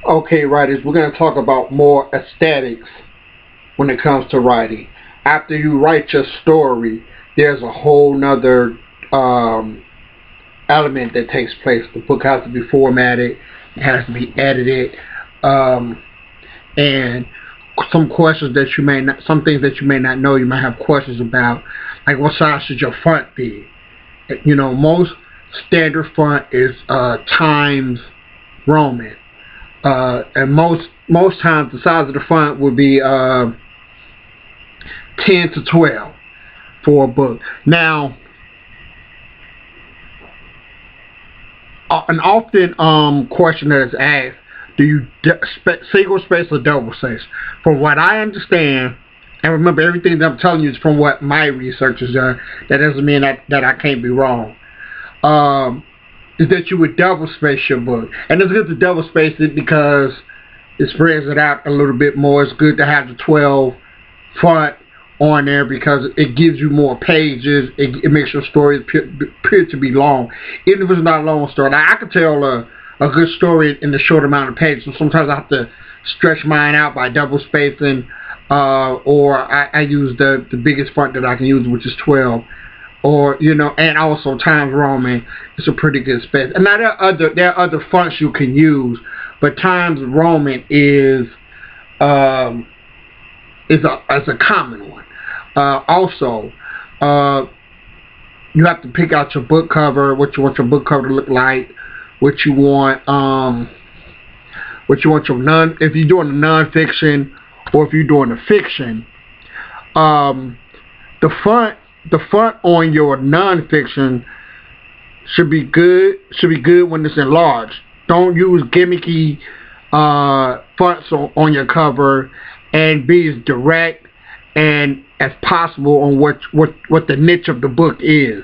Okay, writers, we're going to talk about more aesthetics when it comes to writing. After you write your story, there's a whole nother um, element that takes place. The book has to be formatted, it has to be edited, um, and some questions that you may not, some things that you may not know, you might have questions about, like what size should your font be? You know, most standard font is Times Roman. And most times the size of the font would be 10 to 12 for a book. Now, an often question that is asked: do you single space or double space? From what I understand, and remember everything that I'm telling you is from what my research has done. That doesn't mean that I can't be wrong. Um, is that you would double space your book, and it's good to double space it because it spreads it out a little bit more. It's good to have the 12 font on there because it gives you more pages. It makes your story appear to be long, even if it's not a long story. Now, I could tell a good story in a short amount of pages, so sometimes I have to stretch mine out by double spacing, or I use the biggest font that I can use, which is 12. Or, you know, and also Times Roman is a pretty good space. And now there are other fonts you can use, but Times Roman is a common one. Also, you have to pick out your book cover, what you want your book cover to look like, what you want your if you're doing a nonfiction or if you're doing a fiction. The font on your nonfiction should be good. Should be good when it's enlarged. Don't use gimmicky fonts on your cover, and be as direct and as possible on what the niche of the book is.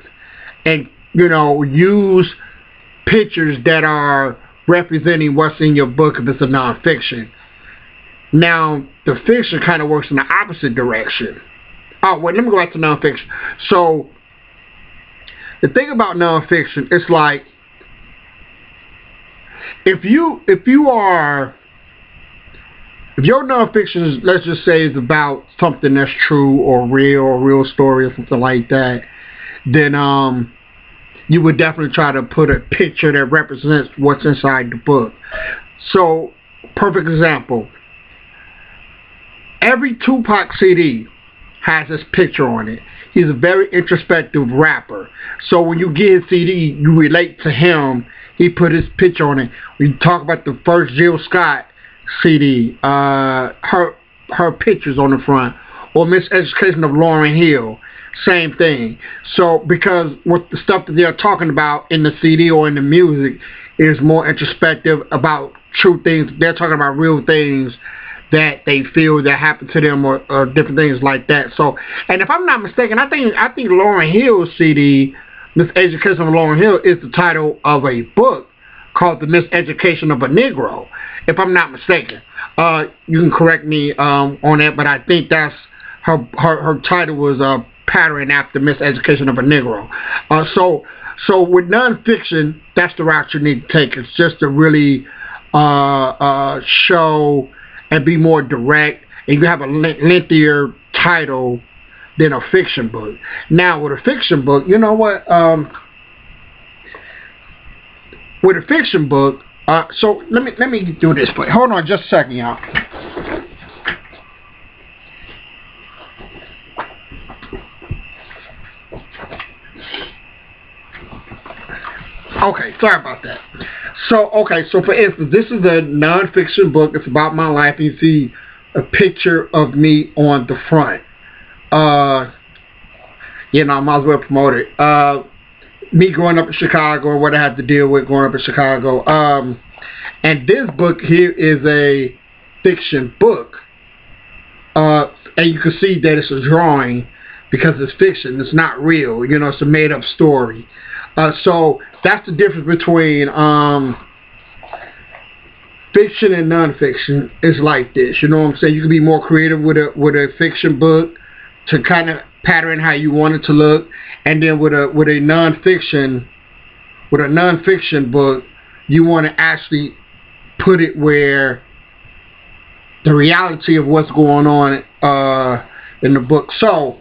And you know, use pictures that are representing what's in your book if it's a nonfiction. Now, the fiction kind of works in the opposite direction. Oh, wait, let me go back to nonfiction. So, the thing about nonfiction, it's like, if your nonfiction is, let's just say, is about something that's true or real story or something like that, then you would definitely try to put a picture that represents what's inside the book. So, perfect example. Every Tupac CD has his picture on it. He's a very introspective rapper. So when you get his CD, you relate to him. He put his picture on it. We talk about the first Jill Scott CD, her pictures on the front, or Miseducation of Lauryn Hill, same thing. So because what the stuff that they're talking about in the CD or in the music is more introspective about true things. They're talking about real things that they feel that happened to them, or different things like that. So, and if I'm not mistaken, I think Lauryn Hill's CD, Miseducation of Lauryn Hill, is the title of a book called The Miseducation of a Negro, if I'm not mistaken. You can correct me on that, but I think that's her title was patterned after Miseducation of a Negro. So with nonfiction, that's the route you need to take. It's just to really show and be more direct, and you have a lengthier title than a fiction book. Now, with a fiction book, you know what? With a fiction book, so let me do this. But hold on, just a second, y'all. Okay, sorry about that. So for instance, this is a nonfiction book. It's about my life. You see a picture of me on the front. You know, I might as well promote it. Me growing up in Chicago, and what I had to deal with growing up in Chicago. And this book here is a fiction book. And you can see that it's a drawing because it's fiction. It's not real. You know, it's a made-up story. So that's the difference between fiction and nonfiction. Is like this. You know what I'm saying? You can be more creative with a fiction book to kind of pattern how you want it to look, and then with a nonfiction book, you want to actually put it where the reality of what's going on in the book. So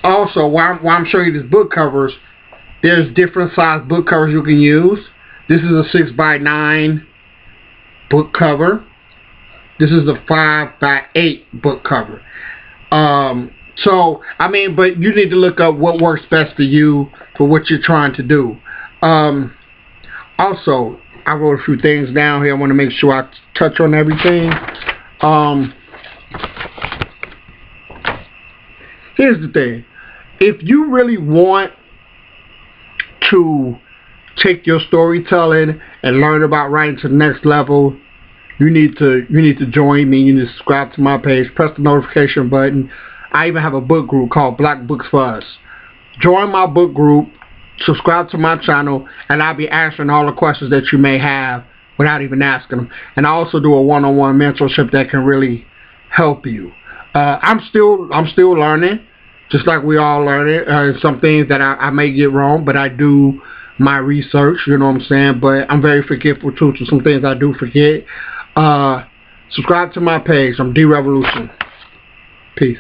also, while I'm showing you these book covers, there's different size book covers you can use. This is a 6x9 book cover. This is a 5x8 book cover. So, I mean, but you need to look up what works best for you for what you're trying to do. Also, I wrote a few things down here. I want to make sure I touch on everything. Here's the thing. If you really want to take your storytelling and learn about writing to the next level, you need to join me. You need to subscribe to my page, press the notification button. I even have a book group called Black Books for Us. Join my book group, subscribe to my channel, and I'll be answering all the questions that you may have without even asking them. And I also do a one-on-one mentorship that can really help you. I'm still learning, just like we all learn it. Some things that I may get wrong, but I do my research, you know what I'm saying? But I'm very forgetful too, to some things I do forget. Subscribe to my page. I'm D Revolution. Peace.